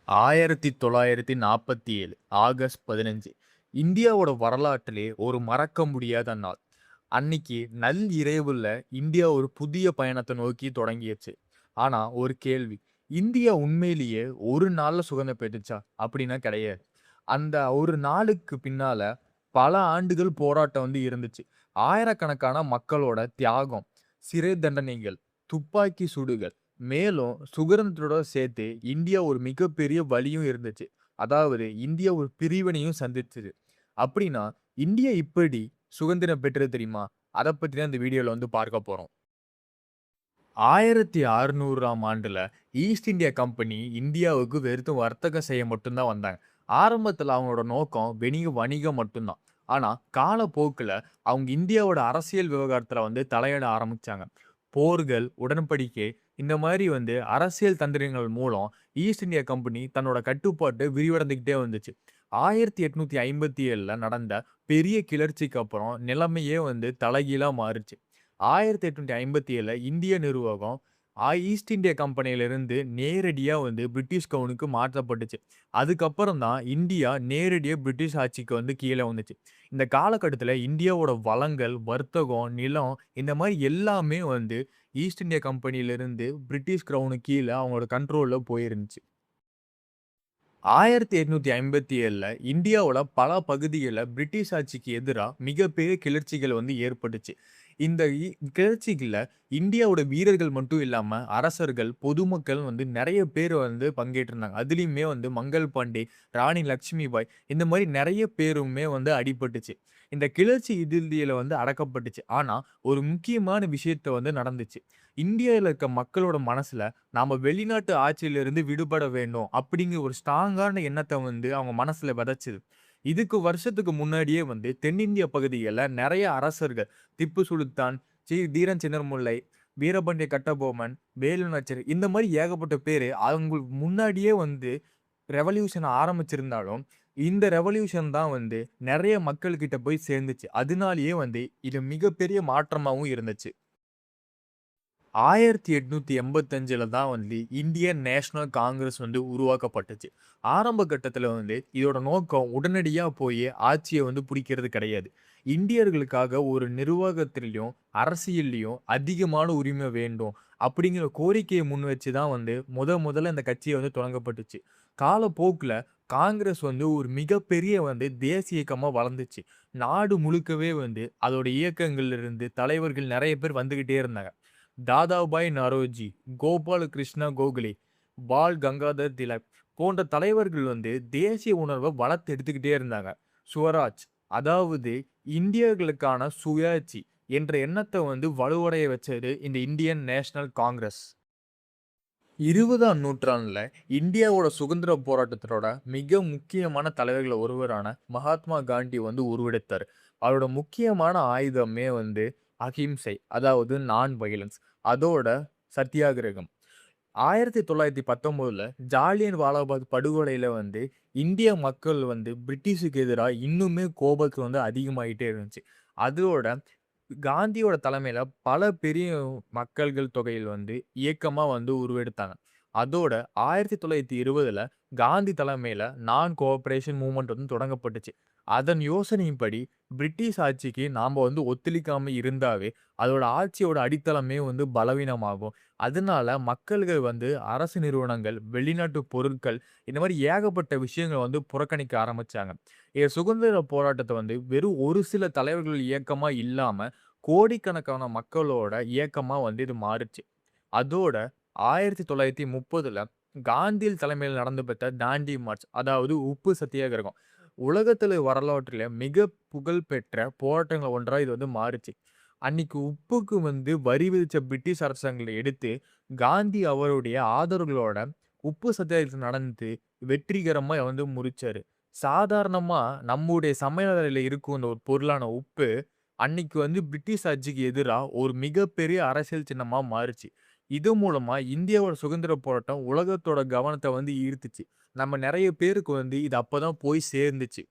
1947 August 15 இந்தியாவோட வரலாற்றிலே ஒரு மறக்க முடியாத நாள். அன்னைக்கு நள்ளிரவுல இந்தியா ஒரு புதிய பயணத்தை நோக்கி தொடங்கிருச்சு. ஆனா ஒரு கேள்வி, இந்தியா உண்மையிலேயே ஒரு நாள்ல சுதந்திரம் பெற்றுச்சா? அப்படின்னா கிடையாது. அந்த ஒரு நாளுக்கு பின்னால பல ஆண்டுகள் போராட்டம் இருந்துச்சு. ஆயிரக்கணக்கான மக்களோட தியாகம், சிறை தண்டனைகள், துப்பாக்கி சூடுகள், மேலும் சுதந்திரத்தோட சேர்த்து இந்தியா ஒரு மிகப்பெரிய வலியும் இருந்துச்சு. அதாவது இந்தியா ஒரு பிரிவினையும் சந்திச்சது. அப்படின்னா, இந்தியா இப்படி சுதந்திரம் பெற்றது தெரியுமா? அத பத்தி தான் இந்த வீடியோல பார்க்க போறோம். 1600ஆம் ஆண்டுல ஈஸ்ட் இந்தியா கம்பெனி இந்தியாவுக்கு வெறும் வர்த்தகம் செய்ய மட்டும் தான் வந்தாங்க. ஆரம்பத்துல அவங்களோட நோக்கம் வணிகம் மட்டும் தான். ஆனா காலப்போக்குல அவங்க இந்தியாவோட அரசியல் விவகாரத்துல தலையிட ஆரம்பிச்சாங்க. போர்கள், உடன்படிக்கை இந்த மாரி அரசியல் தந்திரங்கள் மூலம் ஈஸ்ட் இந்தியா கம்பெனி தன்னோட கட்டுப்பாட்ட விரிவடைந்துகிட்டே வந்துச்சு. 1857ல நடந்த பெரிய கிளர்ச்சிக்கு அப்புறம் நிலைமையே தலைகீழா மாறுச்சு. 1857ல இந்திய நிர்வாகம் ஈஸ்ட் இந்தியா கம்பெனியிலிருந்து நேரடியா பிரிட்டிஷ் கவுனுக்கு மாற்றப்பட்டுச்சு. அதுக்கப்புறம் தான் இந்தியா நேரடியா பிரிட்டிஷ் ஆட்சிக்கு கீழ வந்துச்சு. இந்த காலகட்டத்தில இந்தியாவோட வளங்கள், வர்த்தகம், நிலம் இந்த மாரி எல்லாமே ஈஸ்ட் இந்தியா கம்பெனியிலிருந்து பிரிட்டிஷ் கிரவுனுக்கு கீழ அவங்களோட கண்ட்ரோல்ல போயிருந்துச்சு. 1857ல இந்தியாவோட பல பகுதிகள்ல பிரிட்டிஷ் ஆட்சிக்கு எதிரா மிகப்பெரிய கிளர்ச்சிகள் ஏற்பட்டுச்சு. இந்த கிளர்ச்சிகள்ல இந்தியாவோட வீரர்கள் மட்டும் இல்லாம, அரசர்கள், பொதுமக்கள் நெறைய பேர் பங்கேற்றிருந்தாங்க. அதிலயுமே மங்கள் பாண்டே, ராணி லட்சுமிபாய் இந்த மாரி நெறைய பேருமே அடிபட்டுச்சு. இந்த கிளர்ச்சி இறுதியில அடக்கப்பட்டுச்சு. ஆனா, ஒரு முக்கியமான விஷயத்த நடந்துச்சு. இந்தியால இருக்க மக்களோட மனசுல நாம வெளிநாட்டு ஆட்சியிலிருந்து விடுபட வேண்டும் அப்படிங்கிற ஒரு ஸ்ட்ராங்கான எண்ணத்த அவங்க மனசுல விதைச்சது. இதுக்கு வருஷத்துக்கு முன்னாடியே தென்னிந்திய பகுதிகள்ல நெறைய அரசர்கள் திப்பு சுல்தான், தீரன் சின்னமுல்லை, வீரபாண்டிய கட்டபொம்மன், வேலு நாச்சியார் இந்த மாரி ஏகப்பட்ட பேரு அவங்களுக்கு முன்னாடியே ரெவல்யூஷன் ஆரம்பிச்சிருந்தாலும், இந்த ரெவல்யூஷன் தான் நெறைய மக்கள் கிட்ட போய் சேர்ந்துச்சு. அதனாலேயே இது மிகப்பெரிய மாற்றமாவும் இருந்துச்சு. 1885ல தான் இந்தியன் நேஷனல் காங்கிரஸ் உருவாக்கப்பட்டுச்சு. ஆரம்ப கட்டத்துல இதோட நோக்கம் உடனடியா போய் ஆட்சிய புடிக்கிறது கிடையாது. இந்தியர்களுக்காக ஒரு நிர்வாகத்திலயும், அரசியல்லயும் அதிகமான உரிமை வேண்டும் அப்படிங்கிற கோரிக்கைய முன் வச்சு தான் முதல்ல இந்த கட்சிய தொடங்கப்பட்டுச்சு. காலப்போக்குல காங்கிரஸ் ஒரு மிகப்பெரிய தேசிய இயக்கமா வளர்ந்துச்சு. நாடு முழுக்கவே அதோட இயக்கங்கள்ல இருந்து தலைவர்கள் நெறைய பேர் வந்துகிட்டே இருந்தாங்க. தாதாபாய் நரோஜி, கோபால கிருஷ்ண கோகலே, பால் கங்காதர் திலக் போன்ற தலைவர்கள் தேசிய உணர்வ வளர்த்து எடுத்துக்கிட்டே இருந்தாங்க. சுவராஜ் அதாவது இந்தியர்களுக்கான சுயாட்சி என்ற எண்ணத்த வலுவடைய வச்சது இந்த இந்தியன் நேஷனல் காங்கிரஸ். 20ஆம் நூற்றாண்டுல இந்தியாவோட சுதந்திர போராட்டத்தோட மிக முக்கியமான தலைவர்கள ஒருவரான மகாத்மா காந்தி உருவெடுத்தாரு. அவரோட முக்கியமான ஆயுதமே அகிம்சை. அதாவது நான் வயலன்ஸ். அதோட சத்தியாகிரகம். 1919ல ஜாலியன் வாலாபாக் படுகொலையில இந்திய மக்கள் பிரிட்டிஷுக்கு எதிரா இன்னுமே கோபத்து அதிகமாயிட்டே இருந்துச்சு. அதோட காந்தியோட தலைமையில பல பெரிய மக்கள்கள் தொகையில் இயக்கமா உருவெடுத்தாங்க. அதோட 1920ல காந்தி தலைமையில நான் கோஆப்பரேஷன் மூவ்மெண்ட் தொடங்கப்பட்டுச்சு. அதன் யோசனையின்படி பிரிட்டிஷ் ஆட்சிக்கு நாம ஒத்துழைக்காம இருந்தாவே, அதோட ஆட்சியோட அடித்தளமே பலவீனமாகும். அதனால மக்கள்கள் அரசு நிறுவனங்கள், வெளிநாட்டு பொருட்கள் இந்த மாரி ஏகப்பட்ட விஷயங்கள புறக்கணிக்க ஆரம்பிச்சாங்க. சுதந்திர போராட்டத்த வெறும் ஒரு சில தலைவர்கள் இயக்கமா இல்லாம, கோடிக்கணக்கான மக்களோட இயக்கமா இது மாறுச்சு. அதோட 1930ல காந்தி தலைமையில் நடந்து பெற்ற டாண்டி மார்ச் அதாவது உப்பு சத்தியாகிரகம். உலகத்தில வரலாற்றில மிக புகழ்பெற்ற போராட்டங்கள்ல ஒன்றா இது மாறுச்சு. அன்னைக்கு உப்புக்கு வரி விதிச்ச பிரிட்டிஷ் அரசாங்கங்கள எடுத்து, காந்தி அவருடைய ஆதரவுகளோட உப்பு சத்தியாகிரகம் நடந்து வெற்றிகரமா முடிச்சாரு. சாதாரணமா நம்முடைய சமையல் அறையில இருக்கும் இந்த ஒரு பொருளான உப்பு, அன்னைக்கு பிரிட்டிஷ் ஆட்சிக்கு எதிரா ஒரு மிகப்பெரிய அரசியல் சின்னமா மாறுச்சு. இது மூலமா இந்தியாவோட சுதந்திர போராட்டம் உலகத்தோட கவனத்த ஈர்த்துச்சு. நம்ம நெறைய பேருக்கு இது அப்பதான் போய் சேர்ந்துச்சு.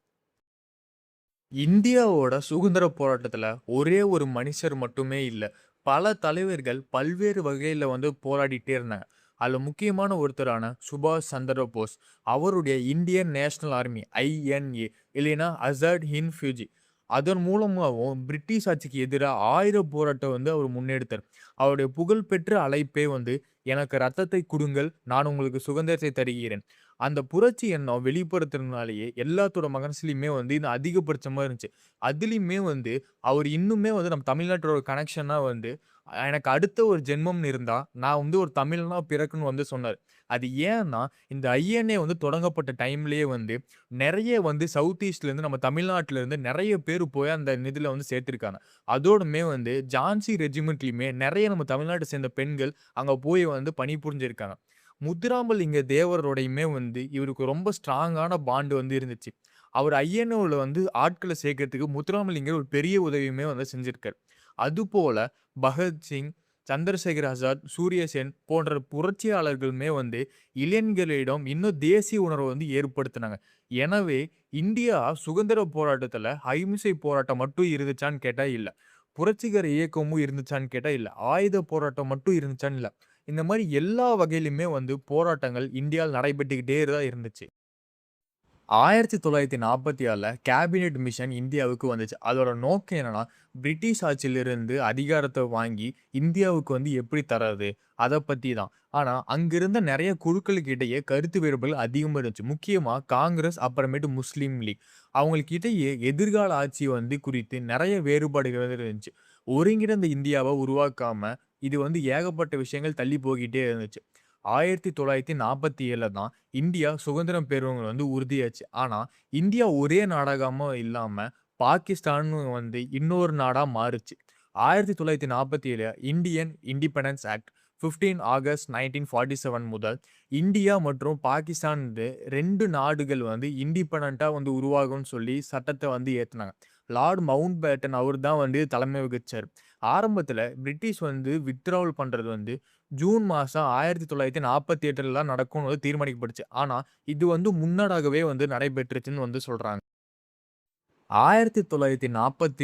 இந்தியாவோட சுதந்திர போராட்டத்துல ஒரே ஒரு மனுஷர் மட்டுமே இல்ல. பல தலைவர்கள் பல்வேறு வகையில போராடிட்டே இருந்தாங்க. அதுல முக்கியமான ஒருத்தரான சுபாஷ் சந்திர போஸ், அவருடைய இந்தியன் நேஷனல் ஆர்மி ஐஎன்ஏ இல்லைன்னா அசாட் ஹிண்ட் ஃப்யூஜி அதன் மூலமாவும் பிரிட்டிஷ் ஆட்சிக்கு எதிரா ஆயுத போராட்டம் வந்து அவர் முன்னெடுத்தார். அவருடைய புகழ்பெற்ற அழைப்பே வந்து, "எனக்கு ரத்தத்தை குடுங்கள், நான் உங்களுக்கு சுதந்திரத்தை தருகிறேன்." அந்த புரட்சி எண்ணம் வெளிப்படுத்துறதுனாலேயே எல்லாத்தோட மனசுலயுமே வந்து இது அதிகபட்சமா இருந்துச்சு. அதிலயுமே வந்து அவர் இன்னுமே வந்து நம்ம தமிழ்நாட்டோட கனெக்ஷனா வந்து, எனக்கு அடுத்த ஒரு ஜென்மம்னு இருந்தா, நான் வந்து ஒரு தமிழனா பிறக்கணும்னு வந்து சொன்னாரு. அது ஏன்னா, இந்த ஐஎன்ஏ வந்து தொடங்கப்பட்ட டைம்லயே வந்து, நெறைய வந்து சவுத் ஈஸ்ட்லேருந்து நம்ம தமிழ்நாட்டிலருந்து நெறைய பேரு போய் அந்த இதுல வந்து சேர்த்திருக்காங்க. அதோடுமே வந்து ஜான்சி ரெஜிமெண்ட்லயுமே நெறைய நம்ம தமிழ்நாட்ட சேர்ந்த பெண்கள் அங்க போய் வந்து பணிபுரிஞ்சிருக்காங்க. முத்துராமலிங்க தேவரோடையுமே வந்து இவருக்கு ரொம்ப ஸ்ட்ராங்கான பாண்ட் வந்து இருந்துச்சு. அவர் ஐஎன்ஓல வந்து ஆட்கள சேர்க்கறதுக்கு முத்துராமலிங்கர் ஒரு பெரிய உதவியுமே வந்து செஞ்சிருக்காரு. அதுபோல பகத்சிங், சந்திரசேகர் ஆசாத், சூர்யா சென் போன்ற புரட்சியாளர்களுமே வந்து இளைஞர்களிடம் இன்னும் தேசிய உணர்வ வந்து ஏற்படுத்துனாங்க. எனவே இந்தியா சுதந்திர போராட்டத்துல அகிம்சை போராட்டம் மட்டும் இருந்துச்சான்னு கேட்டா இல்ல. புரட்சிகர இயக்கமும் இருந்துச்சான்னு கேட்டா இல்ல. ஆயுத போராட்டம் மட்டும் இருந்துச்சான்னு இல்ல. இந்த மாரி எல்லா வகையிலுமே வந்து போராட்டங்கள் இந்தியால நடைபெற்றுக்கிட்டே தான் இருந்துச்சு. 1946ல கேபினெட் மிஷன் இந்தியாவுக்கு வந்துச்சு. அதோட நோக்கம் என்னன்னா, பிரிட்டிஷ் ஆட்சியிலிருந்து அதிகாரத்த வாங்கி இந்தியாவுக்கு வந்து எப்படி தர்றது? அத பத்தி தான். ஆனா, அங்க இருந்த நெறைய குழுக்களுக்கு இடையே கருத்து வேறுபாடுகள் அதிகமா இருந்துச்சு. முக்கியமா காங்கிரஸ், அப்புறமேட்டு முஸ்லீம் லீக். அவங்களுக்கு இடையே எதிர்கால ஆட்சி வந்து குறித்து நெறைய வேறுபாடுகள் வந்து இருந்துச்சு. ஒருங்கிணைந்த இந்தியாவ உருவாக்காம, இது வந்து ஏகப்பட்ட விஷயங்கள் தள்ளி போய்க்கிட்டே இருந்துச்சு. 1947ல தான் இந்தியா சுதந்திரம் பெறுவங்க வந்து உறுதியாச்சு. ஆனா, இந்தியா ஒரே நாடாகாம இல்லாம, பாகிஸ்தான்னு வந்து இன்னொரு நாடா மாறுச்சு. 1947 இந்தியன் இண்டிபெண்டன்ஸ் ஆக்ட் 15 ஆகஸ்ட் 1947 முதல் இந்தியா மற்றும் பாகிஸ்தான் 2 நாடுகள் வந்து இண்டிபெண்டன்ட்டா வந்து உருவாகும்னு சொல்லி சட்டத்த வந்து ஏத்துனாங்க. லார்ட் மவுண்ட் பேட்டன் அவர் தான் வந்து தலைமை வகிச்சாரு. ஆரம்பத்துல பிரிட்டிஷ் வந்து வித்ட்ராவல் பண்றது வந்து ஜூன் மாசம் 1948ல தான் நடக்கும்னு வந்து தீர்மானிக்கப்பட்டுச்சு. ஆனா, இது வந்து முன்னதாகவே வந்து நடைபெற்றுச்சுன்னு வந்து சொல்றாங்க. 1942ல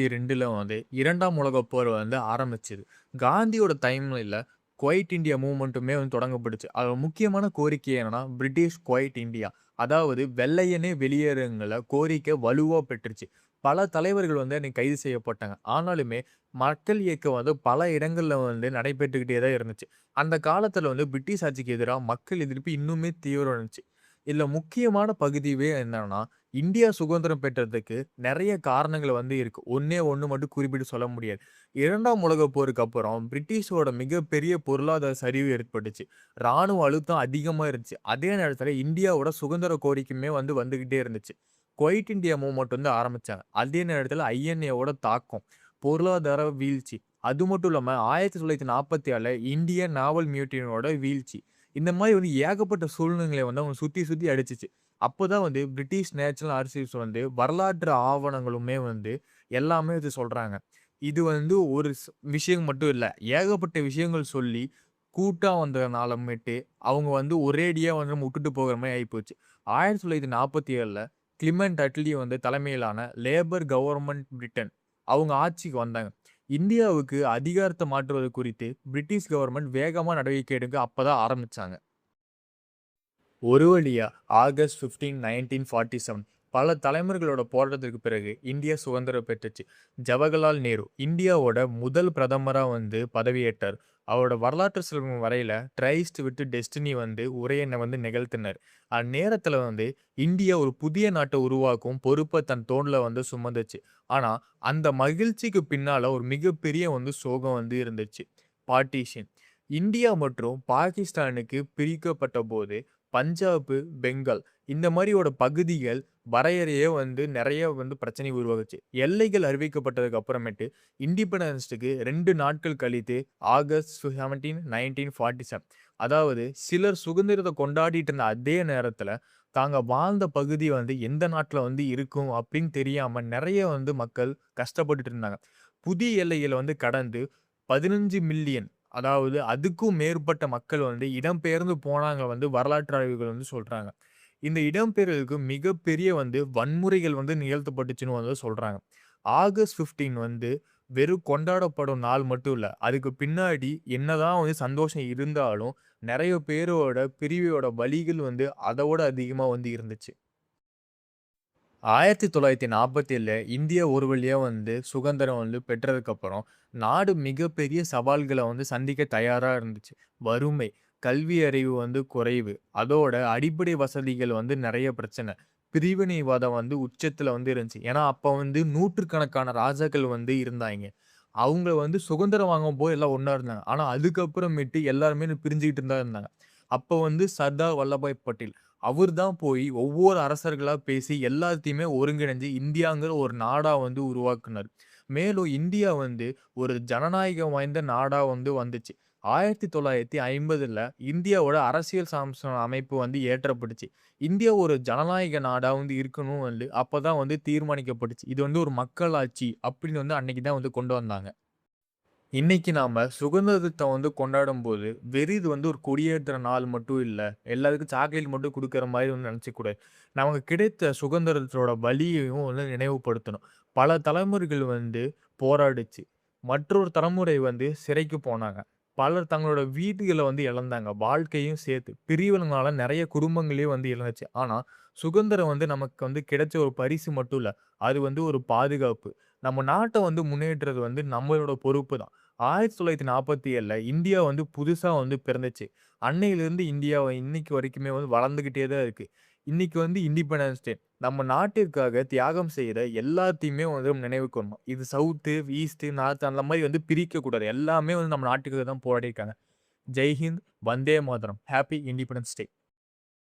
வந்து 2ஆம் உலகப் போர் வந்து ஆரம்பிச்சது. காந்தியோட டைம்ல குவைட் இந்தியா மூவ்மென்ட்டுமே வந்து தொடங்கப்பட்டுச்சு. அதோட முக்கியமான கோரிக்கை என்னன்னா, பிரிட்டிஷ் குவைட் இந்தியா. அதாவது வெள்ளையனே வெளியேறுங்கிற கோரிக்கை வலுவா பெற்றுச்சு. பல தலைவர்கள் வந்து அன்னைக்கு கைது செய்யப்பட்டாங்க. ஆனாலுமே மக்கள் இயக்கம் வந்து பல இடங்கள்ல வந்து நடைபெற்றுக்கிட்டே தான் இருந்துச்சு. அந்த காலத்துல வந்து பிரிட்டிஷ் ஆட்சிக்கு எதிரா மக்கள் எதிர்ப்பு இன்னுமே தீவிரம் இருந்துச்சு. இதுல முக்கியமான பகுதியே என்னன்னா, இந்தியா சுதந்திரம் பெற்றதுக்கு நெறைய காரணங்கள் வந்து இருக்கு. ஒண்ணே ஒண்ணு மட்டும் குறிப்பிட்டு சொல்ல முடியாது. 2ஆம் உலகப் போருக்கு அப்புறம் பிரிட்டிஷோட மிகப்பெரிய பொருளாதார சரிவு ஏற்பட்டுச்சு. ராணுவ அழுத்தம் அதிகமா இருந்துச்சு. அதே நேரத்துல இந்தியாவோட சுதந்திர கோரிக்கையுமே வந்து வந்துகிட்டே இருந்துச்சு. குவைட் இந்தியா மூவ்மெண்ட் வந்து ஆரம்பிச்சாங்க. அதே நேரத்துல ஐஎன்ஏவோட தாக்கம், பொருளாதார வீழ்ச்சி. அது மட்டும் இல்லாம 1947ல இந்தியன் நாவல் மியூட்டினியோட வீழ்ச்சி. இந்த மாரி வந்து ஏகப்பட்ட சூழ்நிலைகள வந்து அவங்க சுத்தி சுத்தி அடிச்சுச்சு. அப்பதான் வந்து பிரிட்டிஷ் நேஷனல் ஆர்ச்சிவ்ஸ் வந்து வரலாற்று ஆவணங்களுமே வந்து எல்லாமே இது சொல்றாங்க. இது வந்து ஒரு விஷயம் மட்டும் இல்ல. ஏகப்பட்ட விஷயங்கள் சொல்லி கூட்டா வந்தனாலமேட்டு அவங்க வந்து ஒரேடியா வந்து நம்ம வுட்டுட்டு போகுற மாரி ஆயிப்போச்சு. 1947ல கிளிமெண்ட் அட்லி வந்து தலைமையிலான லேபர் கவர்ன்மென்ட் பிரிட்டன் அவங்க ஆட்சிக்கு வந்தாங்க. இந்தியாவுக்கு அதிகாரத்த மாற்றுவது குறித்து பிரிட்டிஷ் கவர்ன்மென்ட் வேகமா நடவடிக்கை எடுக்க அப்பதான் ஆரம்பிச்சாங்க. ஒரு வழியா ஆகஸ்ட் 15, 1947 பல தலைமுறைகளோட போராட்டத்திற்கு பிறகு இந்தியா சுதந்திரம் பெற்றுச்சு. ஜவஹர்லால் நேரு இந்தியாவோட முதல் பிரதமரா வந்து பதவியேற்றார். அவரோட வரலாற்று சிலம்பம் வரையில ட்ரைஸ்ட் வித் டெஸ்டினி வந்து உரைய வந்து நிகழ்த்தினார். அந்நேரத்துல வந்து இந்தியா ஒரு புதிய நாட்ட உருவாக்கும் பொறுப்ப தன் தோள்ல வந்து சுமந்துச்சு. ஆனா அந்த மகிழ்ச்சிக்கு பின்னால ஒரு மிகப்பெரிய வந்து சோகம் வந்து இருந்துச்சு. பார்ட்டிஷன். இந்தியா மற்றும் பாகிஸ்தானுக்கு பிரிக்கப்பட்டபோது பஞ்சாப், பெங்கால் இந்த மாரியோட பகுதிகள் வரையறையே வந்து நெறைய வந்து பிரச்சனை உருவாகுச்சு. எல்லைகள் அறிவிக்கப்பட்டதுக்கு அப்புறமேட்டு இண்டிபெண்டன்ஸ்க்கு 2 நாட்கள் கழித்து ஆகஸ்ட் 17, 1947 அதாவது சிலர் சுதந்திரத்த கொண்டாடிட்டு இருந்த அதே நேரத்துல, தாங்க வாழ்ந்த பகுதி வந்து எந்த நாட்ல வந்து இருக்கும் அப்படின்னு தெரியாம நெறைய வந்து மக்கள் கஷ்டப்பட்டுட்டு இருந்தாங்க. புதிய எல்லைகள வந்து கடந்து 15 மில்லியன் அதாவது அதுக்கும் மேற்பட்ட மக்கள் வந்து இடம்பெயர்ந்து போனாங்க வந்து வரலாற்று ஆய்வுகள் வந்து சொல்றாங்க. இந்த இடம்பெயர்வுக்கு மிகப்பெரிய வந்து வன்முறைகள் வந்து நிகழ்த்தப்பட்டுச்சுன்னு வந்து சொல்றாங்க. ஆகஸ்ட் 15 வந்து வெறும் கொண்டாடப்படும் நாள் மட்டும் இல்ல. அதுக்கு பின்னாடி என்னதான் வந்து சந்தோஷம் இருந்தாலும், நெறைய பேரோட பிரிவோட வலிகள் வந்து அதோட அதிகமா வந்து இருந்துச்சு. 1947ல இந்தியா ஒரு வழியா வந்து சுதந்திரம் வந்து பெற்றதுக்கப்புறம், நாடு மிகப்பெரிய சவால்கள வந்து சந்திக்க தயாரா இருந்துச்சு. வறுமை, கல்வி அறிவு வந்து குறைவு, அதோட அடிப்படை வசதிகள் வந்து நெறைய பிரச்சனை. பிரிவினைவாதம் வந்து உச்சத்துல வந்து இருந்துச்சு. ஏன்னா, அப்ப வந்து நூற்றுக்கணக்கான ராஜாக்கள் வந்து இருந்தாய்ங்க. அவங்க வந்து சுதந்திரம் வாங்கும்போது எல்லாம் ஒண்ணா இருந்தாங்க. ஆனா, அதுக்கப்புறமேட்டு எல்லாருமே பிரிஞ்சுகிட்டு தான் இருந்தாங்க. அப்ப வந்து சர்தார் வல்லபாய் பட்டேல் அவரு தான் போய் ஒவ்வொரு அரசர்களா பேசி எல்லாத்தையுமே ஒருங்கிணைஞ்சு இந்தியாங்கிற ஒரு நாடா வந்து உருவாக்குனாரு. மேலும் இந்தியா வந்து ஒரு ஜனநாயகம் வாய்ந்த நாடா வந்து வந்துச்சு. 1950ல இந்தியாவோட அரசியல் சாசன அமைப்பு வந்து ஏற்றப்பட்டுச்சு. இந்தியா ஒரு ஜனநாயக நாடா வந்து இருக்கணும் வந்து அப்பதான் வந்து தீர்மானிக்கப்பட்டுச்சு. இது வந்து ஒரு மக்களாட்சி அப்படின்னு வந்து அன்னைக்கு தான் வந்து கொண்டு வந்தாங்க. இன்னைக்கு நாம சுதந்திரத்த வந்து கொண்டாடும்போது, வெறும் இது வந்து ஒரு கொடியேத்துற நாள் மட்டும் இல்ல. எல்லாருக்கும் சாக்லேட் மட்டும் குடுக்குற மாரி வந்து நெனச்சுக்க கூடாது. நமக்கு கிடைத்த சுதந்திரத்தோட வலியையும் வந்து நினைவுபடுத்தணும். பல தலைமுறைகள் வந்து போராடுச்சு. மற்றொரு தலைமுறை வந்து சிறைக்கு போனாங்க. பலர் தங்களோட வீடுகள வந்து இழந்தாங்க. வாழ்க்கையும் சேர்த்து. பிரிவினைனால நெறைய குடும்பங்களே வந்து இழந்துச்சு. ஆனா, சுதந்திரம் வந்து நமக்கு வந்து கிடைச்ச ஒரு பரிசு மட்டும் இல்ல. அது வந்து ஒரு பாதுகாப்பு. நம்ம நாட்ட வந்து முன்னேற்றது வந்து நம்மளோட பொறுப்பு தான். 1947ல இந்தியா வந்து புதுசா வந்து பிறந்துச்சு. அன்னையிலிருந்து இந்தியா இன்னைக்கு வரைக்குமே வந்து வளர்ந்துகிட்டே தான் இருக்கு. இன்னைக்கு வந்து இண்டிபெண்டன்ஸ் டே. நம்ம நாட்டிற்காக தியாகம் செய்த எல்லாத்தையுமே வந்து நினைவு கூரணும். இது சவுத்து, ஈஸ்ட், நார்த் அந்த மாரி வந்து பிரிக்கக்கூடாது. எல்லாமே வந்து நம்ம நாட்டுக்காக தான் போராடியிருக்காங்க. ஜெய் ஹிந்த், வந்தே மாதரம். ஹேப்பி இண்டிபெண்டன்ஸ் டே.